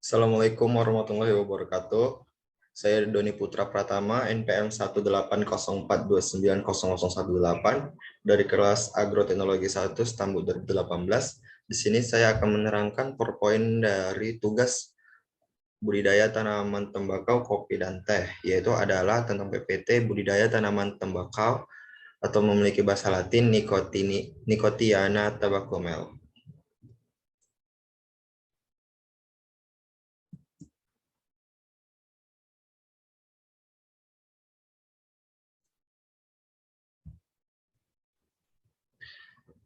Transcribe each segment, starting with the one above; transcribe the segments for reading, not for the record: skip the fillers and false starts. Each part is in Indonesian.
Assalamualaikum warahmatullahi wabarakatuh. Saya Doni Putra Pratama, NPM 18042900018 dari kelas Agroteknologi 1 Stambul 2018. Di sini saya akan menerangkan PowerPoint dari tugas budidaya tanaman tembakau, kopi, dan teh, yaitu adalah tentang PPT budidaya tanaman tembakau atau memiliki bahasa Latin Nicotiana tabacumel.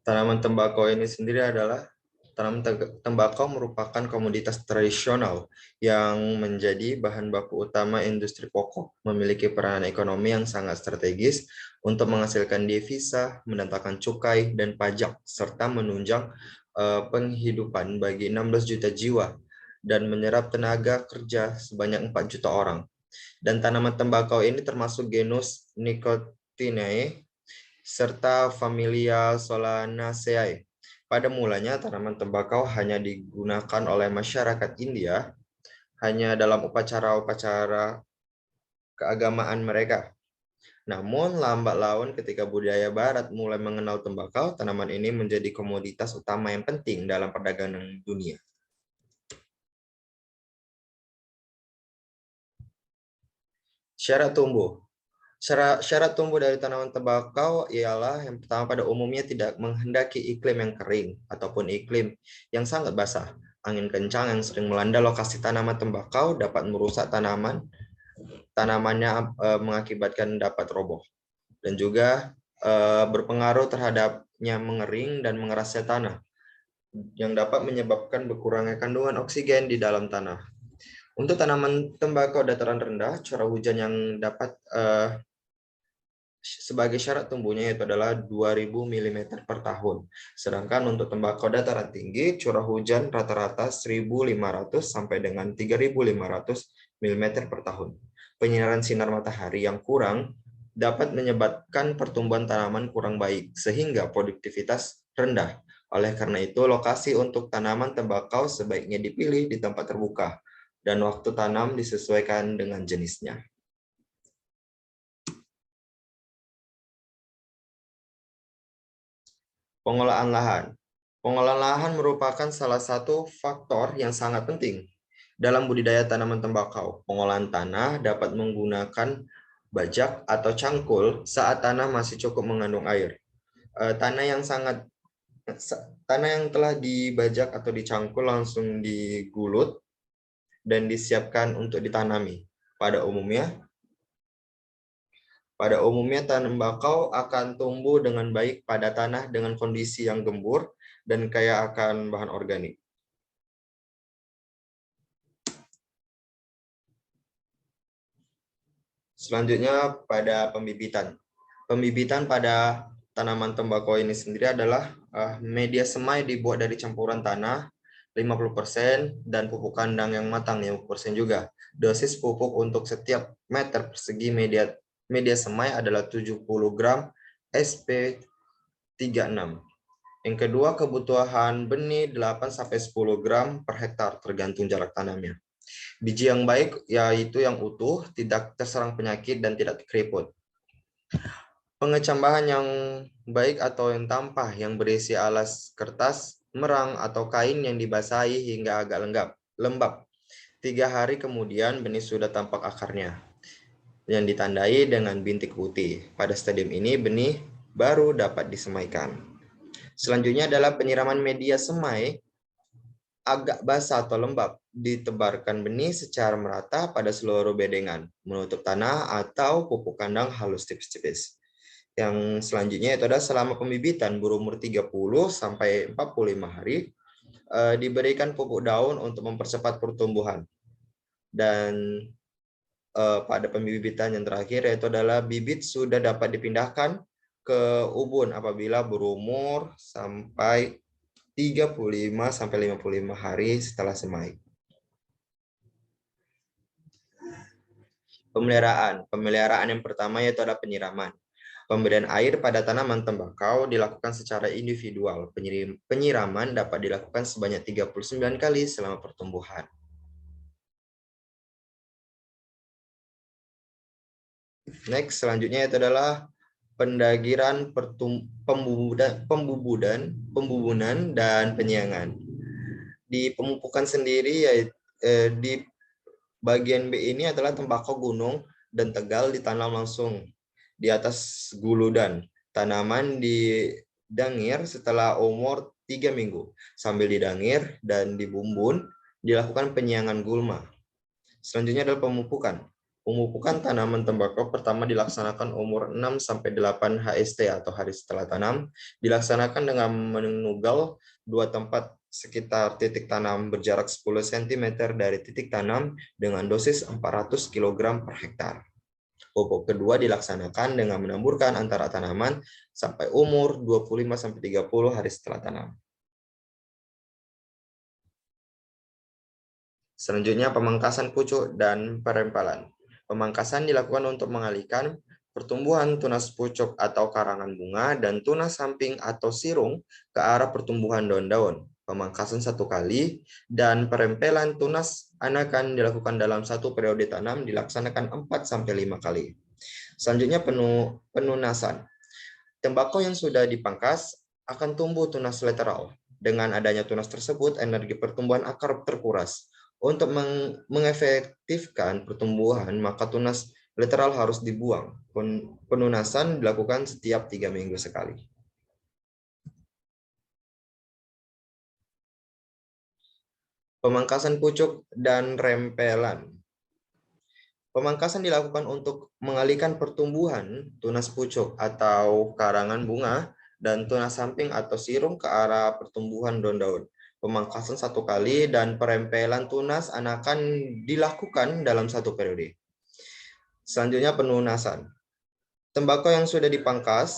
Tanaman tembakau ini sendiri adalah tanaman tembakau merupakan komoditas tradisional yang menjadi bahan baku utama industri pokok, memiliki peranan ekonomi yang sangat strategis untuk menghasilkan devisa, mendatangkan cukai dan pajak, serta menunjang penghidupan bagi 16 juta jiwa dan menyerap tenaga kerja sebanyak 4 juta orang. Dan tanaman tembakau ini termasuk genus Nicotinae serta familia Solanaceae. Pada mulanya, tanaman tembakau hanya digunakan oleh masyarakat India hanya dalam upacara-upacara keagamaan mereka. Namun, lambat laun ketika budaya Barat mulai mengenal tembakau, tanaman ini menjadi komoditas utama yang penting dalam perdagangan dunia. Syarat tumbuh. Syarat tumbuh dari tanaman tembakau ialah yang pertama, pada umumnya tidak menghendaki iklim yang kering ataupun iklim yang sangat basah. Angin kencang yang sering melanda lokasi tanaman tembakau dapat merusak tanamannya, mengakibatkan dapat roboh dan juga berpengaruh terhadapnya mengering dan mengerasnya tanah yang dapat menyebabkan berkurangnya kandungan oksigen di dalam tanah. Untuk tanaman tembakau dataran rendah, curah hujan yang dapat sebagai syarat tumbuhnya yaitu adalah 2000 mm per tahun. Sedangkan untuk tembakau dataran tinggi, curah hujan rata-rata 1500 sampai dengan 3500 mm per tahun. Penyinaran sinar matahari yang kurang dapat menyebabkan pertumbuhan tanaman kurang baik sehingga produktivitas rendah. Oleh karena itu, lokasi untuk tanaman tembakau sebaiknya dipilih di tempat terbuka dan waktu tanam disesuaikan dengan jenisnya. Pengolahan lahan. Pengolahan lahan merupakan salah satu faktor yang sangat penting dalam budidaya tanaman tembakau. Pengolahan tanah dapat menggunakan bajak atau cangkul saat tanah masih cukup mengandung air. Tanah yang telah dibajak atau dicangkul langsung digulut dan disiapkan untuk ditanami. Pada umumnya tembakau akan tumbuh dengan baik pada tanah dengan kondisi yang gembur dan kaya akan bahan organik. Selanjutnya pada pembibitan. Pembibitan pada tanaman tembakau ini sendiri adalah media semai dibuat dari campuran tanah 50% dan pupuk kandang yang matang 50% juga. Dosis pupuk untuk setiap meter persegi media semai adalah 70 gram SP36. Yang kedua, kebutuhan benih 8-10 gram per hektar tergantung jarak tanamnya. Biji yang baik yaitu yang utuh, tidak terserang penyakit dan tidak keriput. Pengecam bahan yang baik atau yang tampah yang berisi alas kertas, merang atau kain yang dibasahi hingga agak lembab. 3 hari kemudian benih sudah tampak akarnya yang ditandai dengan bintik putih. Pada stadium ini benih baru dapat disemaikan. Selanjutnya adalah penyiraman media semai agak basah atau lembab. Ditebarkan benih secara merata pada seluruh bedengan, menutup tanah atau pupuk kandang halus tipis-tipis. Yang selanjutnya itu adalah selama pembibitan berumur 30 sampai 45 hari diberikan pupuk daun untuk mempercepat pertumbuhan. Dan pada pembibitan yang terakhir yaitu adalah bibit sudah dapat dipindahkan ke ubun apabila berumur sampai 35 sampai 55 hari setelah semai. Pemeliharaan yang pertama yaitu adalah penyiraman. Pemberian air pada tanaman tembakau dilakukan secara individual. Penyiraman dapat dilakukan sebanyak 39 kali selama pertumbuhan. Next, selanjutnya itu adalah pendagiran, pembubunan, dan penyiangan. Di pemupukan sendiri, di bagian B ini adalah tembakau gunung dan tegal ditanam langsung di atas guludan. Tanaman didangir setelah umur 3 minggu. Sambil didangir dan dibumbun, dilakukan penyiangan gulma. Selanjutnya adalah pemupukan. Pemupukan tanaman tembakau pertama dilaksanakan umur 6-8 HST atau hari setelah tanam. Dilaksanakan dengan menugal 2 tempat sekitar titik tanam berjarak 10 cm dari titik tanam dengan dosis 400 kg per hektar. Pupuk kedua dilaksanakan dengan menaburkan antara tanaman sampai umur 25-30 hari setelah tanam. Selanjutnya pemangkasan pucuk dan perempelan. Pemangkasan dilakukan untuk mengalihkan pertumbuhan tunas pucuk atau karangan bunga dan tunas samping atau sirung ke arah pertumbuhan daun-daun. Pemangkasan 1 kali dan perempelan tunas anakan dilakukan dalam 1 periode tanam dilaksanakan 4-5 kali. Selanjutnya penunasan. Tembakau yang sudah dipangkas akan tumbuh tunas lateral. Dengan adanya tunas tersebut, energi pertumbuhan akar terkuras. Untuk mengefektifkan pertumbuhan, maka tunas lateral harus dibuang. Penunasan dilakukan setiap 3 minggu sekali. Pemangkasan pucuk dan rempelan. Pemangkasan dilakukan untuk mengalihkan pertumbuhan tunas pucuk atau karangan bunga dan tunas samping atau sirung ke arah pertumbuhan daun-daun. Pemangkasan 1 kali dan perempelan tunas anakan dilakukan dalam 1 periode. Selanjutnya penunasan. Tembakau yang sudah dipangkas,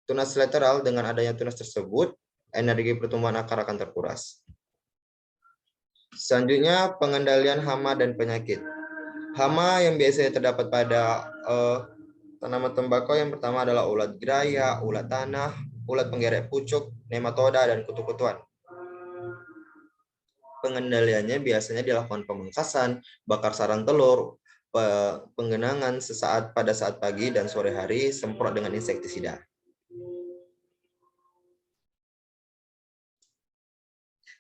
tunas lateral dengan adanya tunas tersebut, energi pertumbuhan akar akan terkuras. Selanjutnya pengendalian hama dan penyakit. Hama yang biasanya terdapat pada tanaman tembakau yang pertama adalah ulat geraya, ulat tanah, ulat penggerek pucuk, nematoda, dan kutu-kutuan. Pengendaliannya biasanya dilakukan pemangkasan, bakar sarang telur, penggenangan sesaat pada saat pagi dan sore hari, semprot dengan insektisida.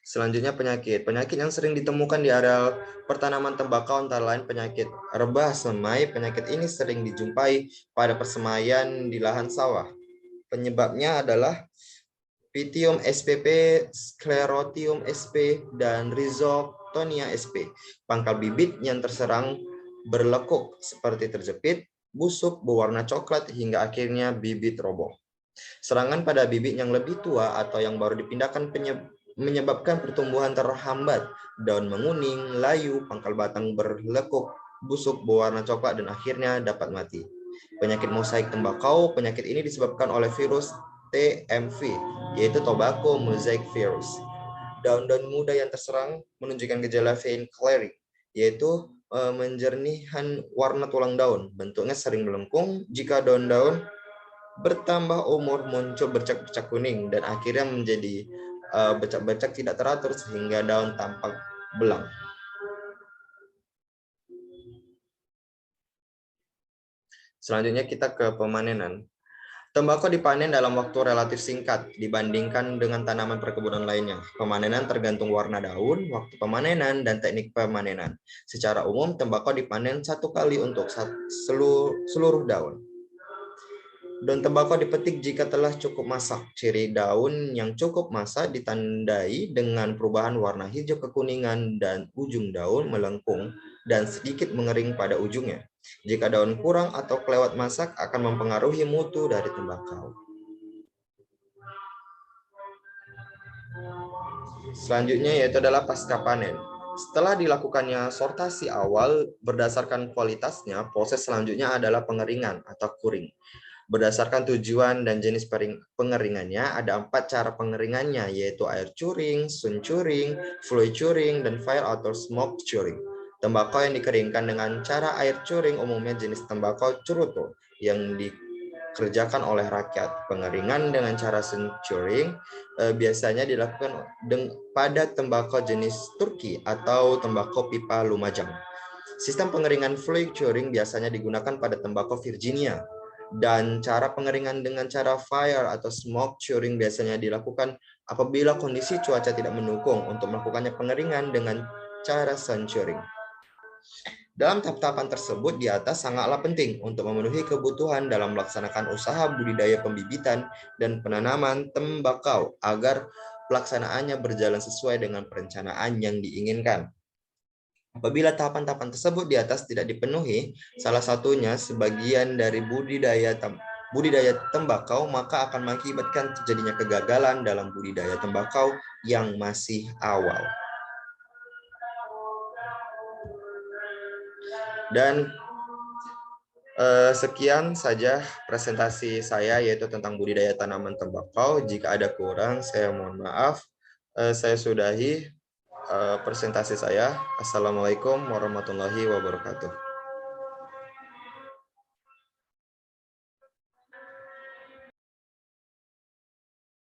Selanjutnya penyakit. Penyakit yang sering ditemukan di areal pertanaman tembakau antara lain penyakit rebah semai. Penyakit ini sering dijumpai pada persemaian di lahan sawah. Penyebabnya adalah Pythium spp, Sclerotium sp, dan Rhizoctonia sp. Pangkal bibit yang terserang berlekuk seperti terjepit, busuk, berwarna coklat, hingga akhirnya bibit roboh. Serangan pada bibit yang lebih tua atau yang baru dipindahkan menyebabkan pertumbuhan terhambat, daun menguning, layu, pangkal batang berlekuk, busuk, berwarna coklat, dan akhirnya dapat mati. Penyakit mosaik tembakau, penyakit ini disebabkan oleh virus TMV, yaitu Tobacco Mosaic Virus. Daun-daun muda yang terserang menunjukkan gejala vein clearing, yaitu menjernihkan warna tulang daun. Bentuknya sering melengkung. Jika daun-daun bertambah umur muncul bercak-bercak kuning dan akhirnya menjadi bercak-bercak tidak teratur sehingga daun tampak belang. Selanjutnya kita ke pemanenan. Tembakau dipanen dalam waktu relatif singkat dibandingkan dengan tanaman perkebunan lainnya. Pemanenan tergantung warna daun, waktu pemanenan, dan teknik pemanenan. Secara umum, tembakau dipanen 1 kali untuk seluruh daun. Daun tembakau dipetik jika telah cukup masak. Ciri daun yang cukup masak ditandai dengan perubahan warna hijau kekuningan dan ujung daun melengkung dan sedikit mengering pada ujungnya. Jika daun kurang atau kelewat masak akan mempengaruhi mutu dari tembakau. Selanjutnya yaitu adalah pasca panen. Setelah dilakukannya sortasi awal berdasarkan kualitasnya, proses selanjutnya adalah pengeringan atau curing. Berdasarkan tujuan dan jenis pengeringannya, ada 4 cara pengeringannya, yaitu air curing, sun curing, fluid curing, dan fire atau smoke curing. Tembakau yang dikeringkan dengan cara air curing umumnya jenis tembakau cerutu yang dikerjakan oleh rakyat. Pengeringan dengan cara sun curing biasanya dilakukan pada tembakau jenis Turki atau tembakau pipa Lumajang. Sistem pengeringan fluid curing biasanya digunakan pada tembakau Virginia, dan cara pengeringan dengan cara fire atau smoke curing biasanya dilakukan apabila kondisi cuaca tidak mendukung untuk melakukannya pengeringan dengan cara sun curing. Dalam tahap-tahapan tersebut di atas sangatlah penting untuk memenuhi kebutuhan dalam melaksanakan usaha budidaya pembibitan dan penanaman tembakau agar pelaksanaannya berjalan sesuai dengan perencanaan yang diinginkan. Apabila tahapan-tahapan tersebut di atas tidak dipenuhi, salah satunya sebagian dari budidaya tembakau, maka akan mengakibatkan terjadinya kegagalan dalam budidaya tembakau yang masih awal. Dan sekian saja presentasi saya, yaitu tentang budidaya tanaman tembakau. Jika ada kurang, saya mohon maaf. Saya sudahi presentasi saya. Assalamualaikum warahmatullahi wabarakatuh.